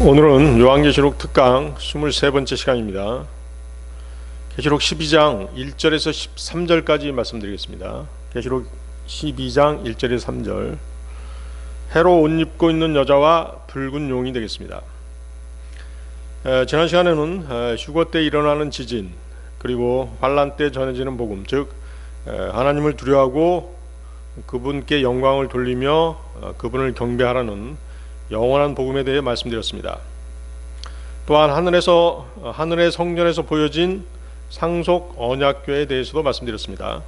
오늘은 요한계시록 특강 23번째 시간입니다. 계시록 12장 1절에서 13절까지 말씀드리겠습니다. 계시록 12장 1절에서 3절. 해로 옷 입고 있는 여자와 붉은 용이 되겠습니다. 지난 시간에는 휴거 때 일어나는 지진, 그리고 환란 때 전해지는 복음, 즉 하나님을 두려워하고 그분께 영광을 돌리며 그분을 경배하라는 영원한 복음에 대해 말씀드렸습니다. 또한 하늘의 성전에서 보여진 상속 언약궤에 대해서도 말씀드렸습니다.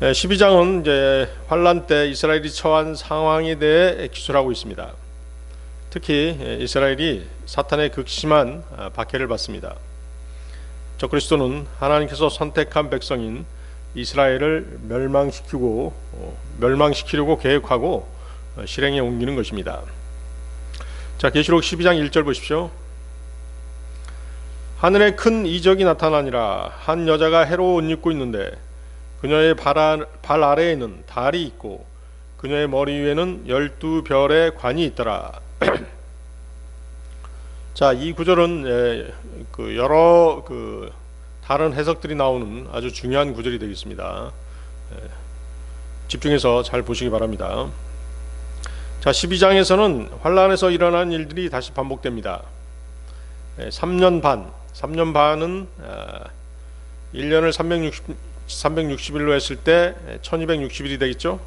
12장은 이제 환란 때 이스라엘이 처한 상황에 대해 기술하고 있습니다. 특히 이스라엘이 사탄의 극심한 박해를 받습니다. 적그리스도는 하나님께서 선택한 백성인 이스라엘을 멸망시키려고 계획하고 실행에 옮기는 것입니다. 자, 계시록 12장 1절 보십시오. 하늘에 큰 이적이 나타나니라. 한 여자가 해로 옷 입고 있는데 그녀의 발 아래에는 달이 있고 그녀의 머리 위에는 12별의 관이 있더라. 자, 이 구절은 여러 다른 해석들이 나오는 아주 중요한 구절이 되겠습니다. 집중해서 잘 보시기 바랍니다. 자, 12장에서는 환란에서 일어난 일들이 다시 반복됩니다. 3년 반은 1년을 360일로 했을 때 1260일이 되겠죠.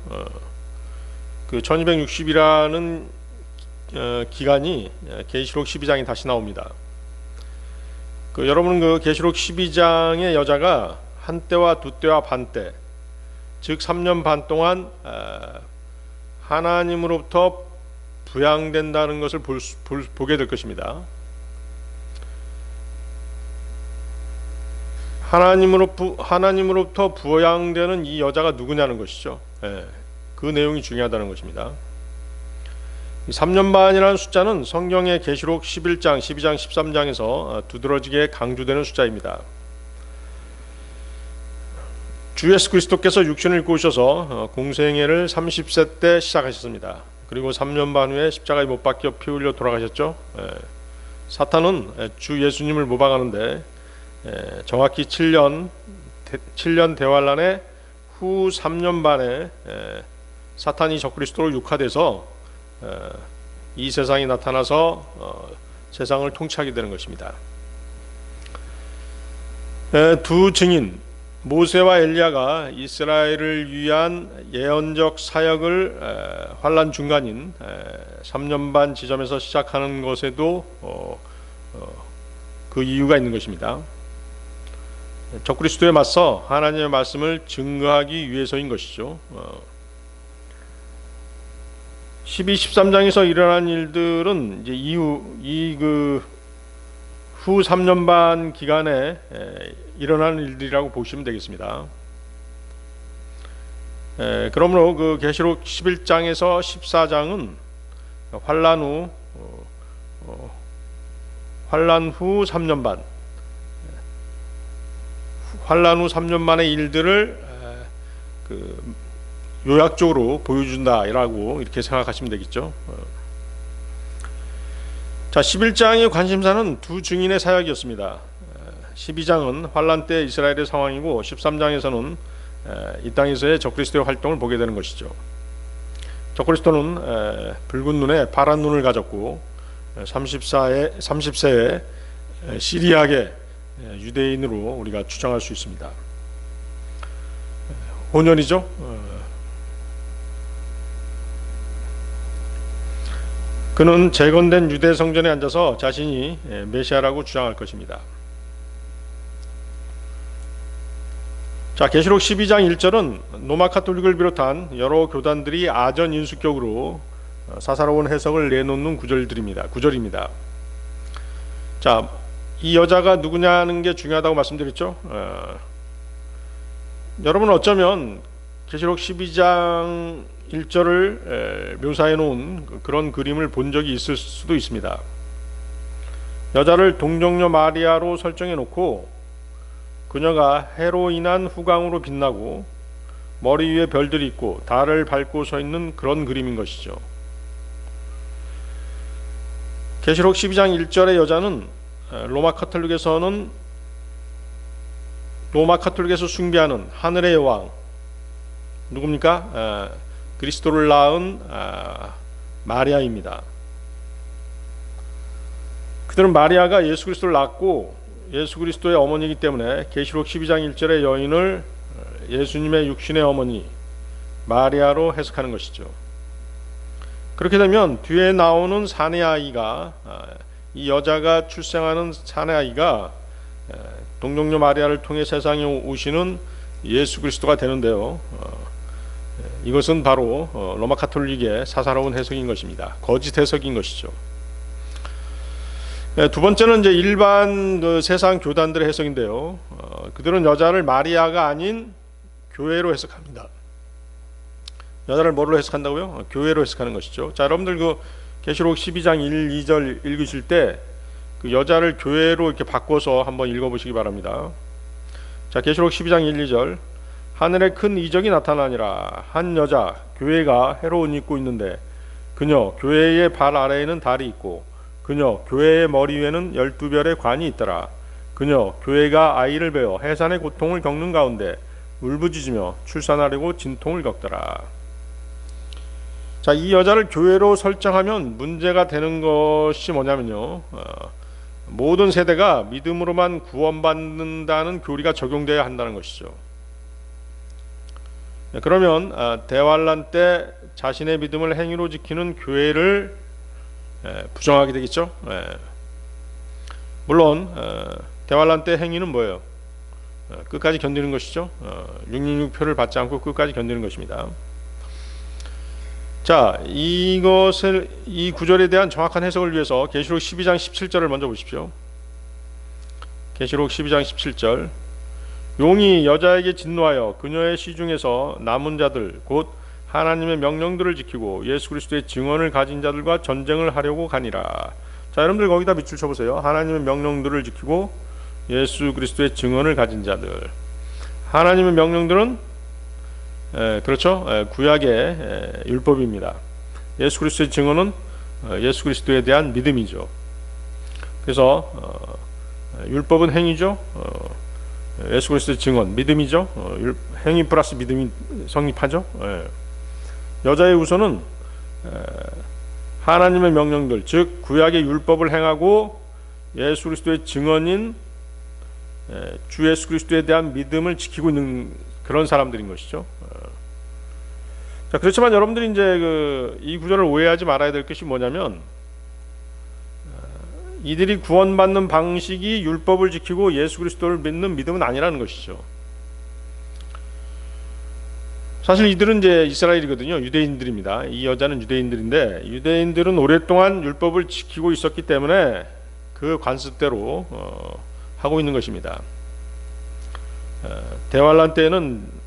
그 1260이라는 기간이 계시록 12장에 다시 나옵니다. 여러분은 그 계시록 12장의 여자가 한 때와 두 때와 반 때, 즉 3년 반 동안 하나님으로부터 부양된다는 것을 보게 될 것입니다. 하나님으로부터 부양되는 이 여자가 누구냐는 것이죠. 그 내용이 중요하다는 것입니다. 3년 반이라는 숫자는 성경의 계시록 11장, 12장, 13장에서 두드러지게 강조되는 숫자입니다. 주 예수 그리스도께서 육신을 입고 오셔서 공생애를 30세 때 시작하셨습니다. 그리고 3년 반 후에 십자가에 못 박혀 피 흘려 돌아가셨죠. 사탄은 주 예수님을 모방하는데 정확히 7년 대환란의 후 3년 반에 사탄이 적그리스도로 육화돼서 이 세상에 나타나서 세상을 통치하게 되는 것입니다. 두 증인 모세와 엘리야가 이스라엘을 위한 예언적 사역을 환란 중간인 3년 반 지점에서 시작하는 것에도 그 이유가 있는 것입니다. 적그리스도에 맞서 하나님의 말씀을 증거하기 위해서인 것이죠. 12, 13장에서 일어난 일들은 이제 후 3년 반 기간에 일어나는 일들이라고 보시면 되겠습니다. 그러므로 그 계시록 11장에서 14장은 환란 후 3년 반, 환란 후 3년 만의 일들을 요약적으로 보여준다라고 이렇게 생각하시면 되겠죠. 자, 11장의 관심사는 두 증인의 사역이었습니다. 12장은 환란 때 이스라엘의 상황이고 13장에서는 이 땅에서의 적그리스도의 활동을 보게 되는 것이죠. 적그리스도는 붉은 눈에 파란 눈을 가졌고 30세에 시리아계 유대인으로 우리가 추정할 수 있습니다. 혼연이죠. 그는 재건된 유대 성전에 앉아서 자신이 메시아라고 주장할 것입니다. 자, 계시록 12장 1절은 로마 카톨릭을 비롯한 여러 교단들이 아전 인수격으로 사사로운 해석을 내놓는 구절입니다. 자, 이 여자가 누구냐는 게 중요하다고 말씀드렸죠. 여러분은 어쩌면 계시록 12장 1절을 묘사해 놓은 그런 그림을 본 적이 있을 수도 있습니다. 여자를 동정녀 마리아로 설정해 놓고 그녀가 해로 인한 후광으로 빛나고 머리 위에 별들이 있고 달을 밟고 서 있는 그런 그림인 것이죠. 계시록 12장 1절의 여자는 로마 카톨릭에서 숭배하는 하늘의 여왕 누굽니까? 그리스도를 낳은 마리아입니다. 그들은 마리아가 예수 그리스도를 낳고 예수 그리스도의 어머니이기 때문에 계시록 12장 1절의 여인을 예수님의 육신의 어머니 마리아로 해석하는 것이죠. 그렇게 되면 뒤에 나오는 사내 아이가 이 여자가 출생하는 사내 아이가 동정녀 마리아를 통해 세상에 오시는 예수 그리스도가 되는데요. 이것은 바로 로마 카톨릭의 사사로운 해석인 것입니다. 거짓 해석인 것이죠. 두 번째는 이제 일반 세상 교단들의 해석인데요. 그들은 여자를 마리아가 아닌 교회로 해석합니다. 여자를 뭐로 해석한다고요? 교회로 해석하는 것이죠. 자, 여러분들 계시록 12장 1, 2절 읽으실 때 그 여자를 교회로 이렇게 바꿔서 한번 읽어보시기 바랍니다. 자, 계시록 12장 1, 2절. 하늘에 큰 이적이 나타나니라. 한 여자 교회가 헤로 옷 입고 있는데 그녀 교회의 발 아래에는 달이 있고 그녀 교회의 머리 위에는 12별의 관이 있더라. 그녀 교회가 아이를 베어 해산의 고통을 겪는 가운데 울부짖으며 출산하려고 진통을 겪더라. 자, 이 여자를 교회로 설정하면 문제가 되는 것이 뭐냐면요. 모든 세대가 믿음으로만 구원받는다는 교리가 적용되어야 한다는 것이죠. 그러면 대환란 때 자신의 믿음을 행위로 지키는 교회를 부정하게 되겠죠. 물론 대환란 때 행위는 뭐예요? 끝까지 견디는 것이죠. 666표를 받지 않고 끝까지 견디는 것입니다. 자, 이 구절에 대한 정확한 해석을 위해서 계시록 12장 17절을 먼저 보십시오. 계시록 12장 17절. 용이 여자에게 진노하여 그녀의 시중에서 남은 자들 곧 하나님의 명령들을 지키고 예수 그리스도의 증언을 가진 자들과 전쟁을 하려고 가니라. 자, 여러분들 거기다 밑줄 쳐보세요. 하나님의 명령들을 지키고 예수 그리스도의 증언을 가진 자들. 하나님의 명령들은 그렇죠. 구약의 율법입니다. 예수 그리스도의 증언은 예수 그리스도에 대한 믿음이죠. 그래서 율법은 행위죠. 예수 그리스도의 증언 믿음이죠. 행위 플러스 믿음이 성립하죠. 여자의 우선은 하나님의 명령들 즉 구약의 율법을 행하고 예수 그리스도의 증언인 주 예수 그리스도에 대한 믿음을 지키고 있는 그런 사람들인 것이죠. 자, 그렇지만 여러분들이 이제 이 구절을 오해하지 말아야 될 것이 뭐냐면 이들이 구원받는 방식이 율법을 지키고 예수 그리스도를 믿는 믿음은 아니라는 것이죠. 사실 이들은 이제 이스라엘이거든요. 유대인들입니다. 이 여자는 유대인들인데 유대인들은 오랫동안 율법을 지키고 있었기 때문에 그 관습대로 하고 있는 것입니다. 대환란 때에는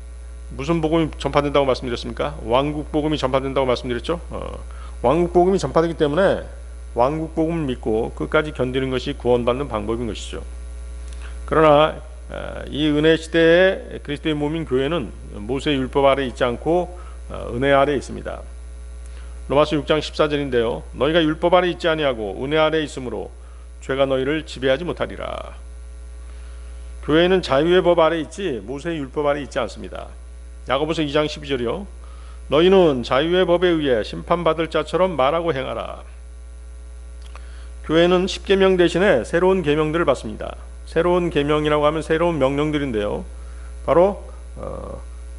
무슨 복음이 전파된다고 말씀드렸습니까? 왕국 복음이 전파된다고 말씀드렸죠. 왕국 복음이 전파되기 때문에 왕국 복음을 믿고 끝까지 견디는 것이 구원받는 방법인 것이죠. 그러나 이 은혜 시대의 그리스도의 몸인 교회는 모세의 율법 아래 있지 않고 은혜 아래 있습니다. 로마서 6장 14절인데요. 너희가 율법 아래 있지 아니하고 은혜 아래 있으므로 죄가 너희를 지배하지 못하리라. 교회는 자유의 법 아래 있지 모세의 율법 아래 있지 않습니다. 야고보서 2장 12절이요. 너희는 자유의 법에 의해 심판받을 자처럼 말하고 행하라. 교회는 십계명 대신에 새로운 계명들을 받습니다. 새로운 계명이라고 하면 새로운 명령들인데요. 바로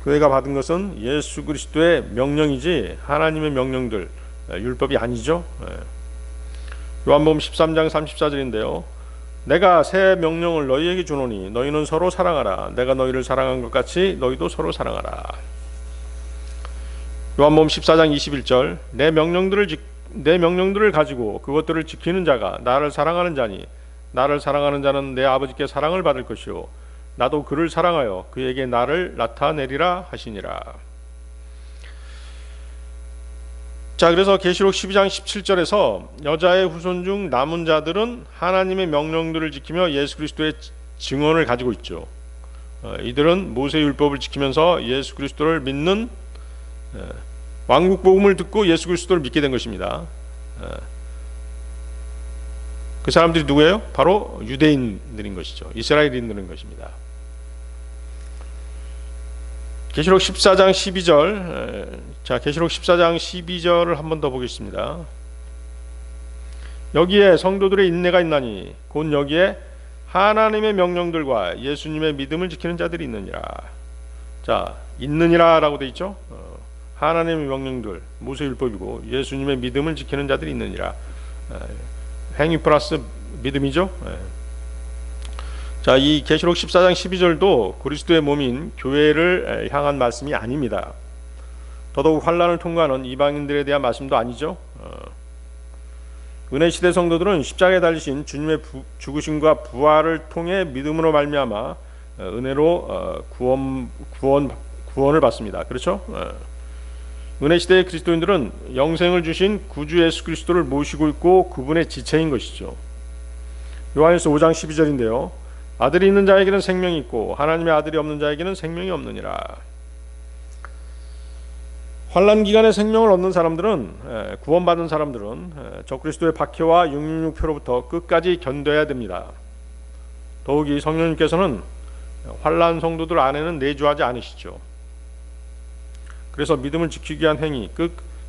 교회가 받은 것은 예수 그리스도의 명령이지 하나님의 명령들, 율법이 아니죠. 요한복음 13장 34절인데요. 내가 새 명령을 너희에게 주노니 너희는 서로 사랑하라. 내가 너희를 사랑한 것 같이 너희도 서로 사랑하라. 요한복음 14장 21절. 내 명령들을 가지고 그것들을 지키는 자가 나를 사랑하는 자니 나를 사랑하는 자는 내 아버지께 사랑을 받을 것이요 나도 그를 사랑하여 그에게 나를 나타내리라 하시니라. 자, 그래서 계시록 12장 17절에서 여자의 후손 중 남은 자들은 하나님의 명령들을 지키며 예수 그리스도의 증언을 가지고 있죠. 이들은 모세 율법을 지키면서 예수 그리스도를 믿는 왕국 복음을 듣고 예수 그리스도를 믿게 된 것입니다. 그 사람들이 누구예요? 바로 유대인들인 것이죠. 이스라엘인들인 것입니다. 계시록 14장 12절. 자, 계시록 14장 12절을 한 번 더 보겠습니다. 여기에 성도들의 인내가 있나니 곧 여기에 하나님의 명령들과 예수님의 믿음을 지키는 자들이 있느니라. 자, 있느니라 라고 되어 있죠. 하나님의 명령들, 모세율법이고 예수님의 믿음을 지키는 자들이 있느니라. 행위 플러스 믿음이죠. 자, 이 계시록 14장 12절도 그리스도의 몸인 교회를 향한 말씀이 아닙니다. 더더욱 환난을 통과하는 이방인들에 대한 말씀도 아니죠. 은혜 시대 성도들은 십자가에 달리신 주님의 죽으심과 부활을 통해 믿음으로 말미암아 은혜로 구원을 받습니다. 그렇죠? 은혜 시대의 그리스도인들은 영생을 주신 구주 예수 그리스도를 모시고 있고 그분의 지체인 것이죠. 요한일서 5장 12절인데요. 아들이 있는 자에게는 생명이 있고 하나님의 아들이 없는 자에게는 생명이 없느니라. 환난 기간에 생명을 얻는 사람들은, 구원받은 사람들은 적그리스도의 박해와 666표로부터 끝까지 견뎌야 됩니다. 더욱이 성령님께서는 환난 성도들 안에는 내주하지 않으시죠. 그래서 믿음을 지키기 위한 행위,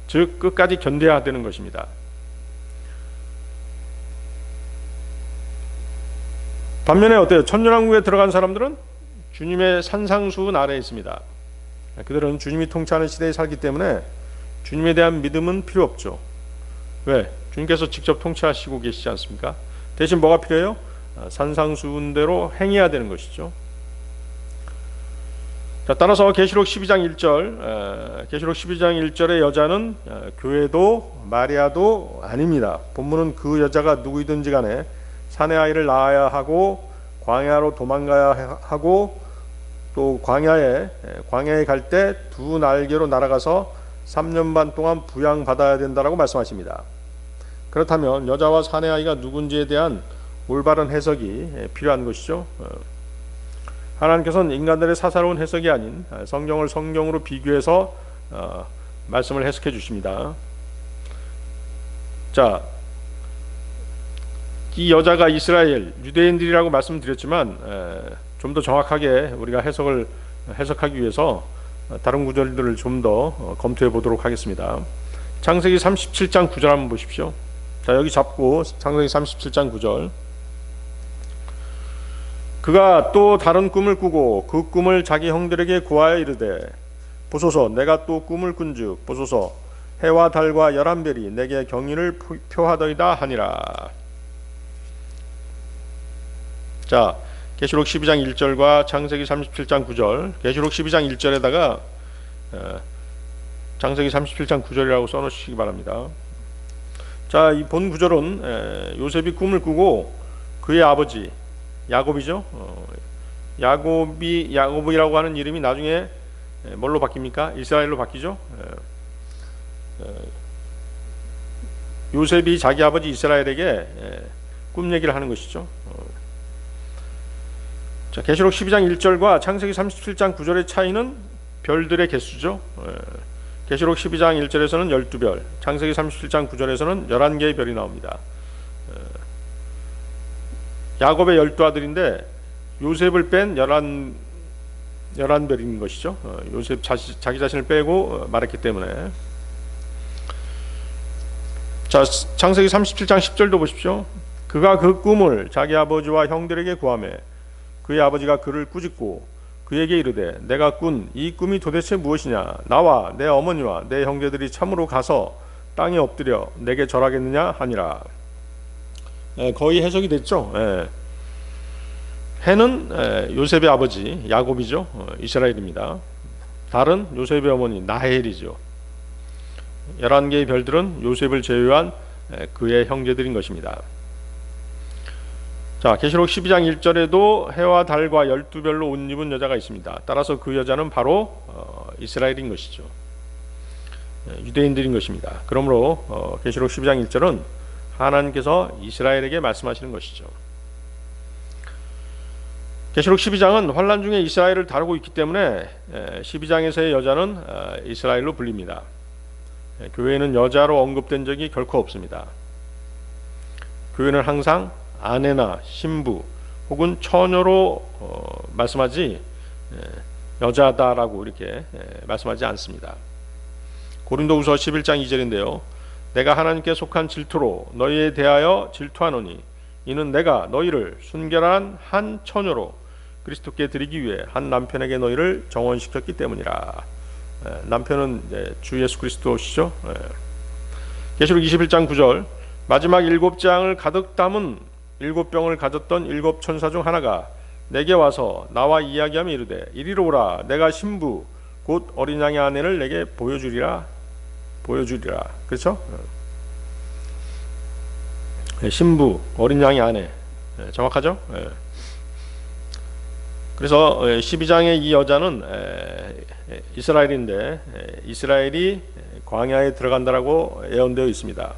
즉 끝까지 견뎌야 되는 것입니다. 반면에 어때요? 천년왕국에 들어간 사람들은 주님의 산상수훈 아래에 있습니다. 그들은 주님이 통치하는 시대에 살기 때문에 주님에 대한 믿음은 필요 없죠. 왜? 주님께서 직접 통치하시고 계시지 않습니까? 대신 뭐가 필요해요? 산상수훈대로 행해야 되는 것이죠. 자, 따라서 계시록 12장 1절, 계시록 12장 1절의 여자는 교회도 마리아도 아닙니다. 본문은 그 여자가 누구이든지 간에 사내 아이를 낳아야 하고 광야로 도망가야 하고 또 광야에 갈 때 두 날개로 날아가서 3년 반 동안 부양받아야 된다라고 말씀하십니다. 그렇다면 여자와 사내 아이가 누군지에 대한 올바른 해석이 필요한 것이죠. 하나님께서는 인간들의 사사로운 해석이 아닌 성경을 성경으로 비교해서 말씀을 해석해 주십니다. 자, 이 여자가 이스라엘 유대인들이라고 말씀드렸지만 좀 더 정확하게 우리가 해석하기 위해서 다른 구절들을 좀 더 검토해 보도록 하겠습니다. 창세기 37장 9절 한번 보십시오. 자, 여기 잡고 창세기 37장 9절. 그가 또 다른 꿈을 꾸고 그 꿈을 자기 형들에게 고하여 이르되 보소서 내가 또 꿈을 꾼즉 보소서 해와 달과 11별이 내게 경의를 표하더이다 하니라. 자, 계시록 12장 1절과 창세기 37장 9절, 계시록 12장 1절에다가 창세기 37장 9절이라고 써놓으시기 바랍니다. 자, 이 본 구절은 요셉이 꿈을 꾸고 그의 아버지 야곱이죠. 야곱이라고 하는 이름이 나중에 뭘로 바뀝니까? 이스라엘로 바뀌죠. 요셉이 자기 아버지 이스라엘에게 꿈 얘기를 하는 것이죠. 자, 계시록 12장 1절과 창세기 37장 9절의 차이는 별들의 개수죠. 계시록 12장 1절에서는 12별, 창세기 37장 9절에서는 11개의 별이 나옵니다. 야곱의 12아들인데 요셉을 뺀 11별인 것이죠. 요셉 자기 자신을 빼고 말했기 때문에. 자, 창세기 37장 10절도 보십시오. 그가 그 꿈을 자기 아버지와 형들에게 구하매 그의 아버지가 그를 꾸짖고 그에게 이르되 내가 꾼 이 꿈이 도대체 무엇이냐? 나와 내 어머니와 내 형제들이 참으로 가서 땅에 엎드려 내게 절하겠느냐 하니라. 거의 해석이 됐죠. 해는 요셉의 아버지 야곱이죠. 이스라엘입니다. 달은 요셉의 어머니 나헬이죠. 11개의 별들은 요셉을 제외한 그의 형제들인 것입니다. 자, 계시록 12장 1절에도 해와 달과 12별로 옷 입은 여자가 있습니다. 따라서 그 여자는 바로 이스라엘인 것이죠. 유대인들인 것입니다. 그러므로 계시록 12장 1절은 하나님께서 이스라엘에게 말씀하시는 것이죠. 계시록 12장은 환난 중에 이스라엘을 다루고 있기 때문에 12장에서의 여자는 이스라엘로 불립니다. 교회에는 여자로 언급된 적이 결코 없습니다. 교회는 항상 아내나 신부 혹은 처녀로 말씀하지 여자다라고 이렇게 말씀하지 않습니다. 고린도후서 11장 2절인데요. 내가 하나님께 속한 질투로 너희에 대하여 질투하노니 이는 내가 너희를 순결한 한 처녀로 그리스도께 드리기 위해 한 남편에게 너희를 정원시켰기 때문이라. 남편은 주 예수 그리스도시죠. 계시록 21장 9절 마지막 7장을 가득 담은 7병을 가졌던 7 천사 중 하나가 내게 와서 나와 이야기하며 이르되 이리로 오라. 내가 신부 곧 어린 양의 아내를 내게 보여주리라. 그렇죠? 신부 어린 양의 아내 정확하죠? 그래서 12장의 이 여자는 이스라엘인데 이스라엘이 광야에 들어간다라고 예언되어 있습니다.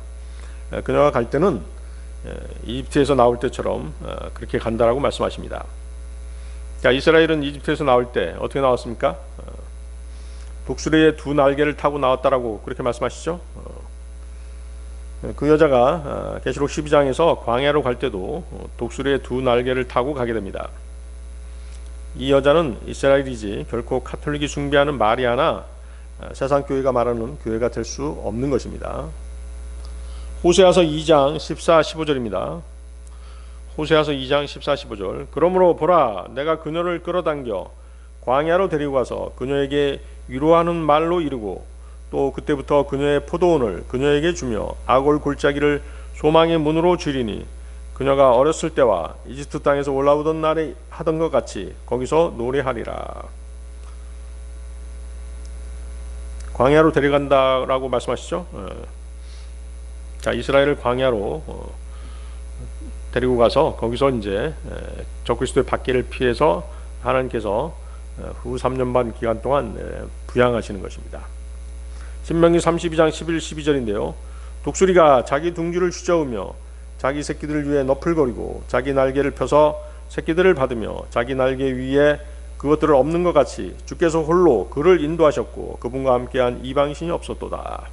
그녀가 갈 때는 이집트에서 나올 때처럼 그렇게 간다라고 말씀하십니다. 자, 이스라엘은 이집트에서 나올 때 어떻게 나왔습니까? 독수리의 2 날개를 타고 나왔다라고 그렇게 말씀하시죠. 그 여자가 계시록 12장에서 광야로 갈 때도 독수리의 2 날개를 타고 가게 됩니다. 이 여자는 이스라엘이지 결코 카톨릭이 숭배하는 마리아나 세상 교회가 말하는 교회가 될 수 없는 것입니다. 호세아서 2장 14, 15절입니다. 호세아서 2장 14, 15절 그러므로 보라 내가 그녀를 끌어당겨 광야로 데리고 가서 그녀에게 위로하는 말로 이르고 또 그때부터 그녀의 포도원을 그녀에게 주며 아골 골짜기를 소망의 문으로 줄이니 그녀가 어렸을 때와 이집트 땅에서 올라오던 날에 하던 것 같이 거기서 노래하리라. 광야로 데려간다라고 말씀하시죠. 자, 이스라엘을 광야로 데리고 가서 거기서 이제 적그리스도의 박해를 피해서 하나님께서 후 3년 반 기간 동안 부양하시는 것입니다. 신명기 32장 11, 12절인데요. 독수리가 자기 둥지를 휘저으며 자기 새끼들을 위해 너풀거리고 자기 날개를 펴서 새끼들을 받으며 자기 날개 위에 그것들을 엎는 것 같이 주께서 홀로 그를 인도하셨고 그분과 함께한 이방신이 없었도다.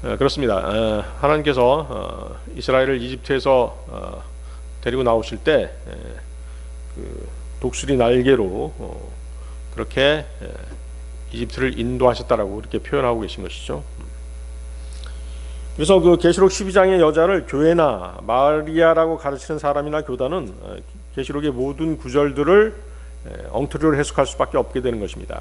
그렇습니다. 하나님께서 이스라엘을 이집트에서 데리고 나오실 때 그 독수리 날개로 그렇게 이집트를 인도하셨다라고 이렇게 표현하고 계신 것이죠. 그래서 그 계시록 12장의 여자를 교회나 마리아라고 가르치는 사람이나 교단은 계시록의 모든 구절들을 엉터리로 해석할 수밖에 없게 되는 것입니다.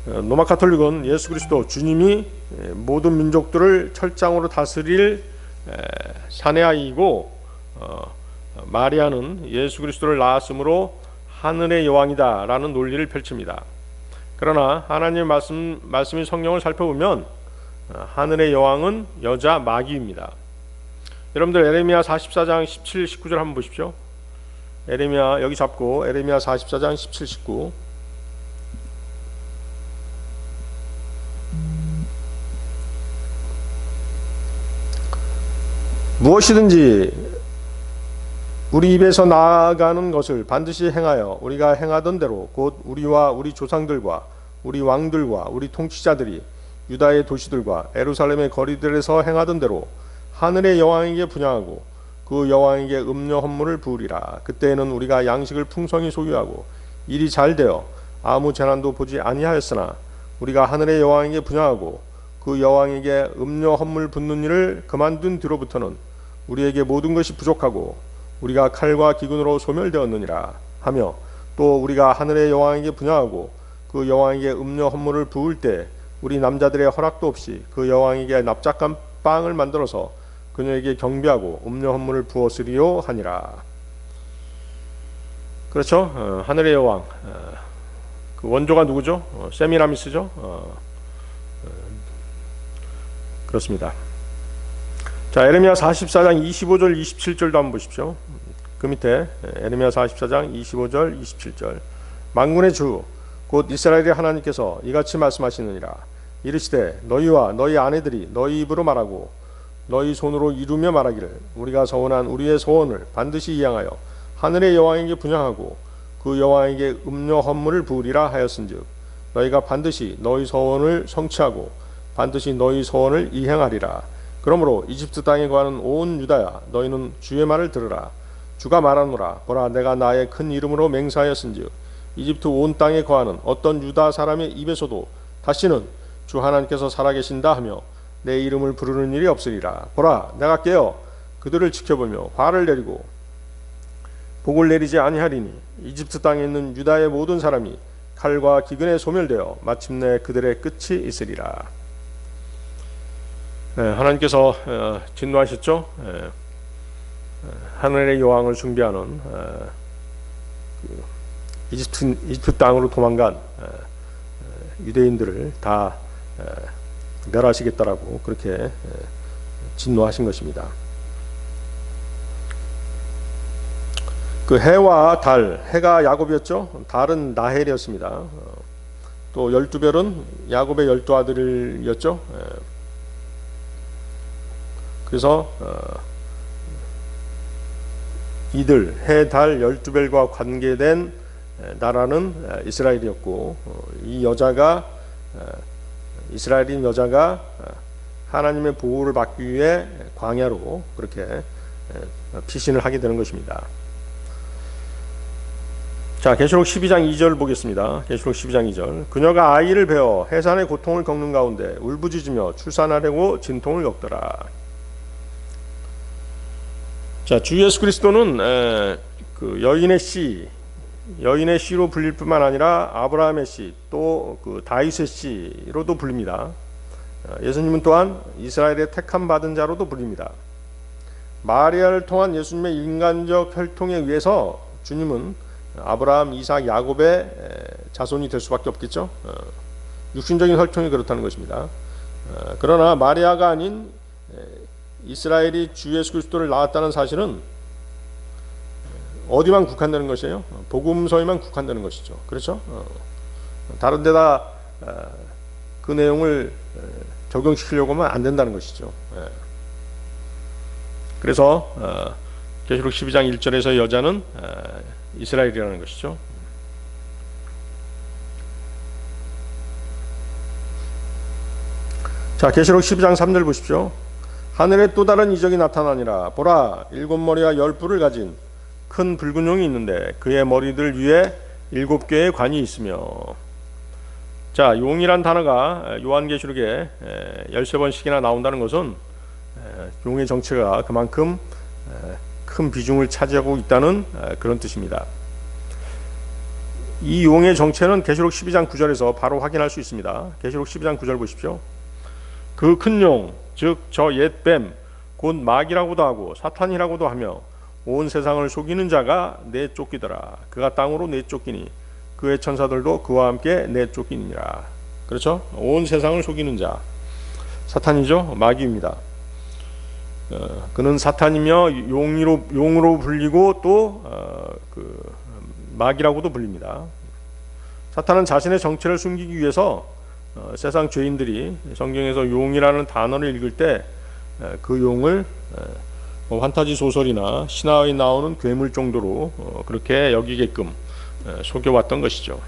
로마 카톨릭은 예수 그리스도 주님이 모든 민족들을 철장으로 다스릴 사내아이이고 마리아는 예수 그리스도를 낳았으므로 하늘의 여왕이다 라는 논리를 펼칩니다. 그러나 하나님의 말씀인 성경을 살펴보면 하늘의 여왕은 여자 마귀입니다. 여러분들 에레미야 44장 17, 19절 한번 보십시오. 에레미야 여기 잡고 에레미야 44장 17, 19 무엇이든지 우리 입에서 나아가는 것을 반드시 행하여 우리가 행하던 대로 곧 우리와 우리 조상들과 우리 왕들과 우리 통치자들이 유다의 도시들과 예루살렘의 거리들에서 행하던 대로 하늘의 여왕에게 분향하고 그 여왕에게 음료 헌물을 부으리라. 그때에는 우리가 양식을 풍성히 소유하고 일이 잘 되어 아무 재난도 보지 아니하였으나 우리가 하늘의 여왕에게 분향하고 그 여왕에게 음료 헌물 붓는 일을 그만둔 뒤로부터는 우리에게 모든 것이 부족하고 우리가 칼과 기근으로 소멸되었느니라 하며 또 우리가 하늘의 여왕에게 분향하고 그 여왕에게 음료 헌물을 부을 때 우리 남자들의 허락도 없이 그 여왕에게 납작한 빵을 만들어서 그녀에게 경배하고 음료 헌물을 부었으리요 하니라. 그렇죠? 하늘의 여왕 그 원조가 누구죠? 세미라미스죠? 그렇습니다. 자, 에레미야 44장 25절 27절도 한번 보십시오. 그 밑에 에레미야 44장 25절 27절 만군의 주 곧 이스라엘의 하나님께서 이같이 말씀하시느니라. 이르시되 너희와 너희 아내들이 너희 입으로 말하고 너희 손으로 이루며 말하기를 우리가 서원한 우리의 소원을 반드시 이행하여 하늘의 여왕에게 분향하고 그 여왕에게 음료 헌물을 부으리라 하였은즉 너희가 반드시 너희 소원을 성취하고 반드시 너희 소원을 이행하리라. 그러므로 이집트 땅에 거하는 온 유다야, 너희는 주의 말을 들으라. 주가 말하노라. 보라, 내가 나의 큰 이름으로 맹세하였은즉 이집트 온 땅에 거하는 어떤 유다 사람의 입에서도 다시는 주 하나님께서 살아계신다 하며 내 이름을 부르는 일이 없으리라. 보라, 내가 깨어 그들을 지켜보며 화를 내리고 복을 내리지 아니하리니 이집트 땅에 있는 유다의 모든 사람이 칼과 기근에 소멸되어 마침내 그들의 끝이 있으리라. 하나님께서 진노하셨죠. 하늘의 여왕을 숭배하는 이집트 땅으로 도망간 유대인들을 다 멸하시겠다라고 그렇게 진노하신 것입니다. 그 해와 달, 해가 야곱이었죠. 달은 나헬이었습니다. 또 12별은 야곱의 12아들이었죠. 그래서 이들 해, 달, 12별과 관계된 나라는 이스라엘이었고, 이 여자가 이스라엘인 여자가 하나님의 보호를 받기 위해 광야로 그렇게 피신을 하게 되는 것입니다. 자, 계시록 12장 2절 보겠습니다. 계시록 12장 2절. 그녀가 아이를 베어 해산의 고통을 겪는 가운데 울부짖으며 출산하려고 진통을 겪더라. 자, 주 예수 그리스도는 그 여인의 씨로 불릴 뿐만 아니라 아브라함의 씨, 또 그 다윗의 씨로도 불립니다. 예수님은 또한 이스라엘의 택함 받은 자로도 불립니다. 마리아를 통한 예수님의 인간적 혈통에 의해서 주님은 아브라함, 이삭, 야곱의 자손이 될 수밖에 없겠죠. 육신적인 혈통이 그렇다는 것입니다. 그러나 마리아가 아닌 이스라엘이 주 예수 그리스도를 낳았다는 사실은 어디만 국한되는 것이에요? 복음서에만 국한되는 것이죠. 그렇죠? 다른 데다 그 내용을 적용시키려고 하면 안 된다는 것이죠. 그래서 계시록 12장 1절에서 여자는 이스라엘이라는 것이죠. 자, 계시록 12장 3절 보십시오. 하늘에 또 다른 이적이 나타나니라. 보라, 7머리와 10뿔을 가진 큰 붉은 용이 있는데 그의 머리들 위에 7개의 관이 있으며. 자, 용이란 단어가 요한계시록에 13번씩이나 나온다는 것은 용의 정체가 그만큼 큰 비중을 차지하고 있다는 그런 뜻입니다. 이 용의 정체는 계시록 12장 9절에서 바로 확인할 수 있습니다. 계시록 12장 9절 보십시오. 그 큰 용, 즉 저 옛 뱀, 곧 마귀라고도 하고 사탄이라고도 하며 온 세상을 속이는 자가 내쫓기더라. 그가 땅으로 내쫓기니 그의 천사들도 그와 함께 내쫓기니라. 그렇죠? 온 세상을 속이는 자, 사탄이죠. 마귀입니다. 그는 사탄이며 용으로 불리고 또 그 마귀라고도 불립니다. 사탄은 자신의 정체를 숨기기 위해서 세상 죄인들이 성경에서 용이라는 단어를 읽을 때 그 용을 판타지 소설이나 신화에 나오는 괴물 정도로 그렇게 여기게끔 속여왔던 것이죠.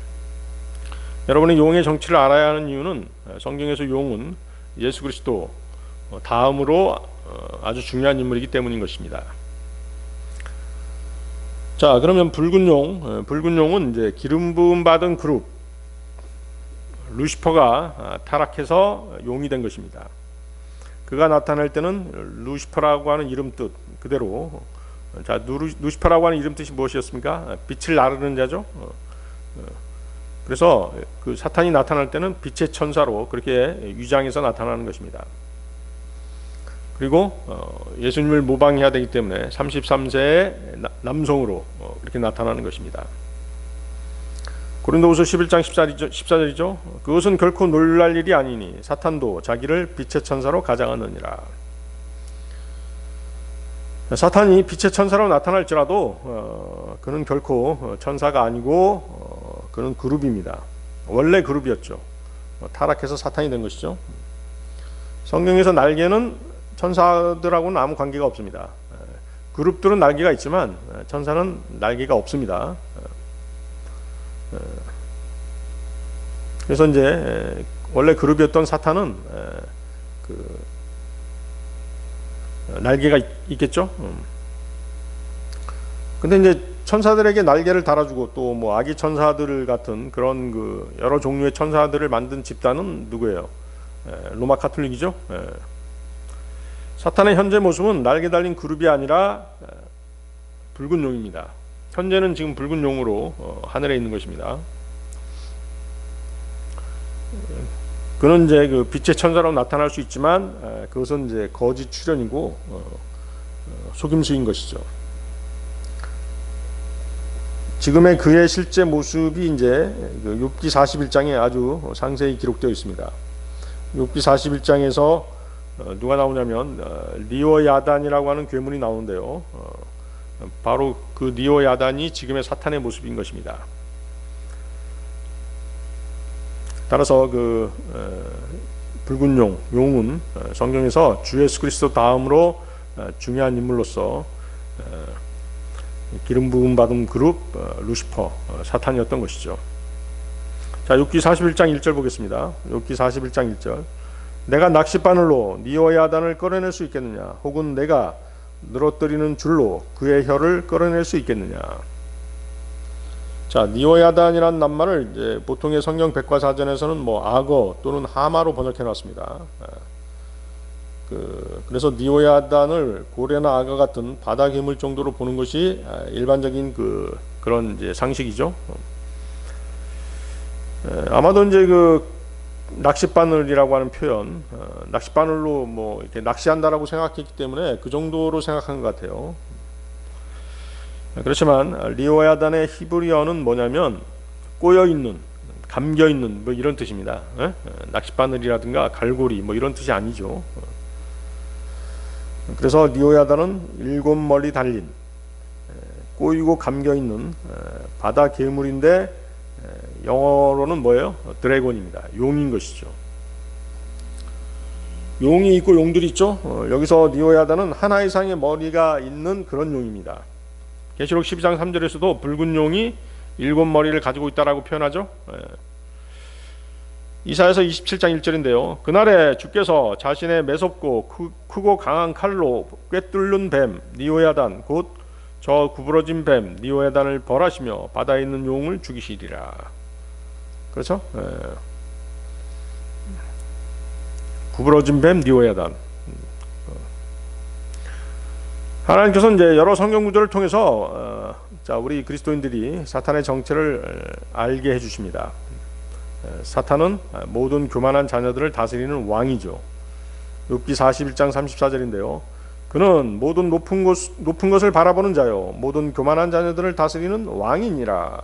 여러분이 용의 정체를 알아야 하는 이유는 성경에서 용은 예수 그리스도 다음으로 아주 중요한 인물이기 때문인 것입니다. 자, 그러면 붉은 용은 이제 기름 부음 받은 그룹 루시퍼가 타락해서 용이 된 것입니다. 그가 나타날 때는 루시퍼라고 하는 이름 뜻 그대로, 자, 루시퍼라고 하는 이름 뜻이 무엇이었습니까? 빛을 나르는 자죠. 그래서 그 사탄이 나타날 때는 빛의 천사로 그렇게 위장해서 나타나는 것입니다. 그리고 예수님을 모방해야 되기 때문에 33세의 남성으로 그렇게 나타나는 것입니다. 고린도후서 11장 14절이죠. 그것은 결코 놀랄 일이 아니니 사탄도 자기를 빛의 천사로 가장하느니라. 사탄이 빛의 천사로 나타날지라도 그는 결코 천사가 아니고 그는 그룹입니다. 원래 그룹이었죠. 타락해서 사탄이 된 것이죠. 성경에서 날개는 천사들하고는 아무 관계가 없습니다. 그룹들은 날개가 있지만 천사는 날개가 없습니다. 그래서 이제 원래 그룹이었던 사탄은 날개가 있겠죠. 근데 이제 천사들에게 날개를 달아주고 또 뭐 아기 천사들 같은 그런 그 여러 종류의 천사들을 만든 집단은 누구예요? 로마 카톨릭이죠. 사탄의 현재 모습은 날개 달린 그룹이 아니라 붉은 용입니다. 현재는 지금 붉은 용으로 하늘에 있는 것입니다. 그는 이제 그 빛의 천사로 나타날 수 있지만 그것은 이제 거짓 출현이고 속임수인 것이죠. 지금의 그의 실제 모습이 이제 그 욥기 41장에 아주 상세히 기록되어 있습니다. 욥기 41장에서 누가 나오냐면 리오야단이라고 하는 괴물이 나오는데요. 바로 그 리오야단이 지금의 사탄의 모습인 것입니다. 따라서 그 붉은 용은 성경에서 주 예수 그리스도 다음으로 중요한 인물로서 기름 부음 받은 그룹 루시퍼 사탄이었던 것이죠. 자, 욥기 41장 1절 보겠습니다. 욥기 41장 1절. 내가 낚싯바늘로 리오야단을 끌어낼 수 있겠느냐? 혹은 내가 늘어뜨리는 줄로 그의 혀를 끌어낼 수 있겠느냐? 자, 리오야단이라는 낱말을 이제 보통의 성경 백과사전에서는 뭐 악어 또는 하마로 번역해 놨습니다. 그래서 리오야단을 고래나 악어 같은 바다 괴물 정도로 보는 것이 일반적인 그런 이제 상식이죠. 아마도 이제 그 낚싯바늘이라고 하는 표현, 낚싯바늘로 뭐 이렇게 낚시한다라고 생각했기 때문에 그 정도로 생각한 것 같아요. 그렇지만 리오야단의 히브리어는 뭐냐면 꼬여 있는, 감겨 있는 뭐 이런 뜻입니다. 낚싯바늘이라든가 갈고리 뭐 이런 뜻이 아니죠. 그래서 리오야단은 일곱 멀리 달린 꼬이고 감겨 있는 바다 괴물인데 영어로는 뭐예요? 드래곤입니다. 용인 것이죠. 용이 있고 용들이 있죠. 여기서 리오야단은 하나 이상의 머리가 있는 그런 용입니다. 계시록 12장 3절에서도 붉은 용이 일곱 머리를 가지고 있다라고 표현하죠. 이사야서 27장 1절인데요. 그날에 주께서 자신의 매섭고 크고 강한 칼로 꿰뚫는 뱀 리오야단 곧 저 구부러진 뱀 리오야단을 벌하시며 바다에 있는 용을 죽이시리라. 그렇죠? 구부러진 뱀 리오야단. 하나님께서 이제 여러 성경 구절을 통해서 우리 그리스도인들이 사탄의 정체를 알게 해주십니다. 사탄은 모든 교만한 자녀들을 다스리는 왕이죠. 욥기 41장 34절인데요. 그는 모든 높은 것을 바라보는 자요 모든 교만한 자녀들을 다스리는 왕이니라.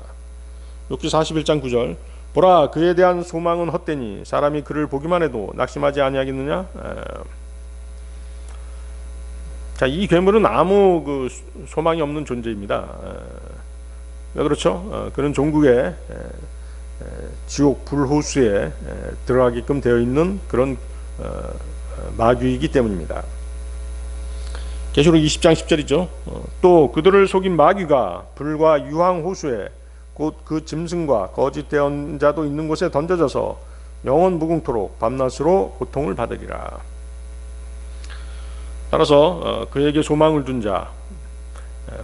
욥기 41장 9절. 보라 그에 대한 소망은 헛되니 사람이 그를 보기만 해도 낙심하지 아니하겠느냐. 자, 이 괴물은 아무 그 소망이 없는 존재입니다. 왜 그렇죠? 그는 종국에 지옥 불호수에 들어가게끔 되어 있는 그런 마귀이기 때문입니다. 계시록 20장 10절이죠. 또 그들을 속인 마귀가 불과 유황 호수에 곧 그 짐승과 거짓 대언자도 있는 곳에 던져져서 영원 무궁토록 밤낮으로 고통을 받으리라. 따라서 그에게 소망을 둔 자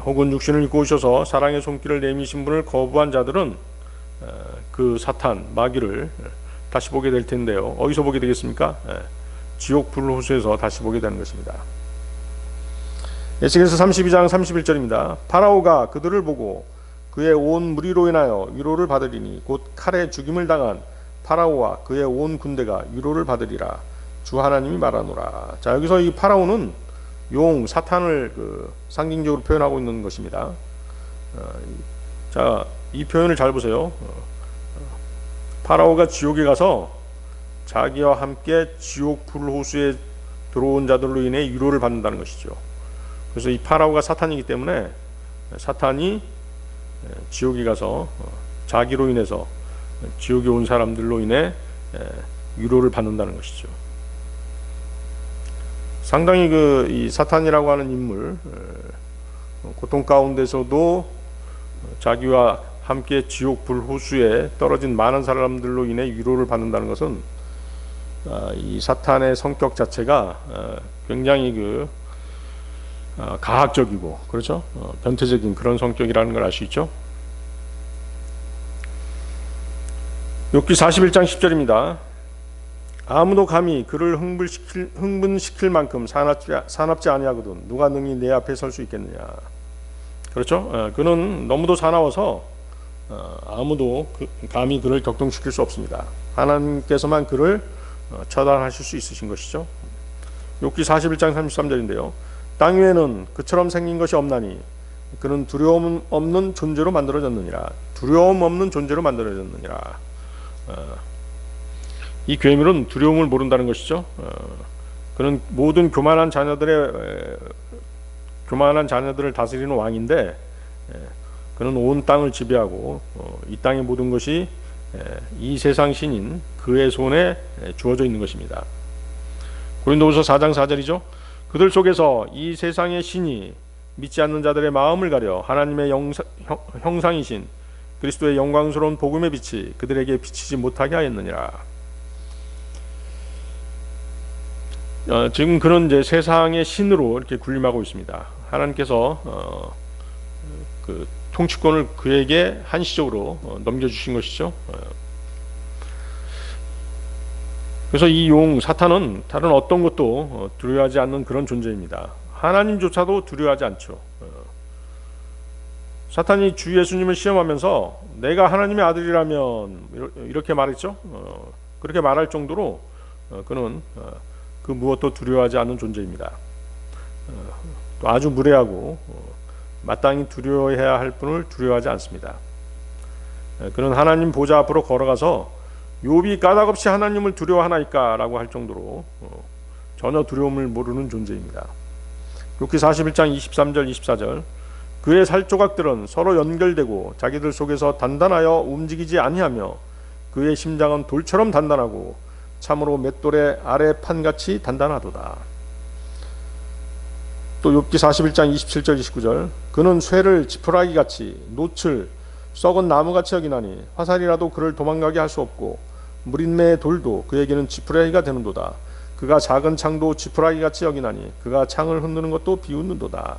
혹은 육신을 입고 오셔서 사랑의 손길을 내미신 분을 거부한 자들은 그 사탄 마귀를 다시 보게 될 텐데요. 어디서 보게 되겠습니까? 지옥 불호수에서 다시 보게 되는 것입니다. 에스겔서 32장 31절입니다. 파라오가 그들을 보고 그의 온 무리로 인하여 위로를 받으리니 곧 칼에 죽임을 당한 파라오와 그의 온 군대가 위로를 받으리라. 주 하나님이 말하노라. 자, 여기서 이 파라오는 용 사탄을 상징적으로 표현하고 있는 것입니다. 자, 이 표현을 잘 보세요. 파라오가 지옥에 가서 자기와 함께 지옥 불호수에 들어온 자들로 인해 위로를 받는다는 것이죠. 그래서 이 파라오가 사탄이기 때문에 사탄이 지옥에 가서 자기로 인해서 지옥에 온 사람들로 인해 위로를 받는다는 것이죠. 상당히 이 사탄이라고 하는 인물, 고통 가운데서도 자기와 함께 지옥 불호수에 떨어진 많은 사람들로 인해 위로를 받는다는 것은 이 사탄의 성격 자체가 굉장히 가학적이고 그렇죠? 변태적인 그런 성격이라는 걸 알 수 있죠. 욥기 41장 10절입니다. 아무도 감히 그를 흥분시킬 만큼 사납지 아니하거든 누가 능히 내 앞에 설 수 있겠느냐. 그렇죠? 그는 너무도 사나워서 아무도 감히 그를 격동시킬 수 없습니다. 하나님께서만 그를 처단하실 수 있으신 것이죠. 욥기 41장 33절인데요. 땅 위에는 그처럼 생긴 것이 없나니 그는 두려움 없는 존재로 만들어졌느니라. 두려움 없는 존재로 만들어졌느니라. 이 괴물은 두려움을 모른다는 것이죠. 그는 모든 교만한 자녀들을 다스리는 왕인데 그는 온 땅을 지배하고 이 땅의 모든 것이 이 세상 신인 그의 손에 주어져 있는 것입니다. 고린도후서 4장 4절이죠. 그들 속에서 이 세상의 신이 믿지 않는 자들의 마음을 가려 하나님의 형상이신 그리스도의 영광스러운 복음의 빛이 그들에게 비치지 못하게 하였느니라. 지금 그는 이제 세상의 신으로 이렇게 군림하고 있습니다. 하나님께서 그 통치권을 그에게 한시적으로 넘겨주신 것이죠. 그래서 이 용 사탄은 다른 어떤 것도 두려워하지 않는 그런 존재입니다. 하나님조차도 두려워하지 않죠. 사탄이 주 예수님을 시험하면서 내가 하나님의 아들이라면 이렇게 말했죠. 그렇게 말할 정도로 그는 그 무엇도 두려워하지 않는 존재입니다. 또 아주 무례하고 마땅히 두려워해야 할 분을 두려워하지 않습니다. 그는 하나님 보좌 앞으로 걸어가서 욥이 까닭없이 하나님을 두려워하나이까 라고 할 정도로 전혀 두려움을 모르는 존재입니다. 욥기 41장 23절 24절 그의 살조각들은 서로 연결되고 자기들 속에서 단단하여 움직이지 아니하며 그의 심장은 돌처럼 단단하고 참으로 맷돌의 아래 판같이 단단하도다. 또 욥기 41장 27절 29절 그는 쇠를 지푸라기같이 놋을 썩은 나무같이 여기나니 화살이라도 그를 도망가게 할 수 없고 무린매의 돌도 그에게는 지푸라기가 되는도다. 그가 작은 창도 지푸라기같이 여기나니 그가 창을 흔드는 것도 비웃는도다.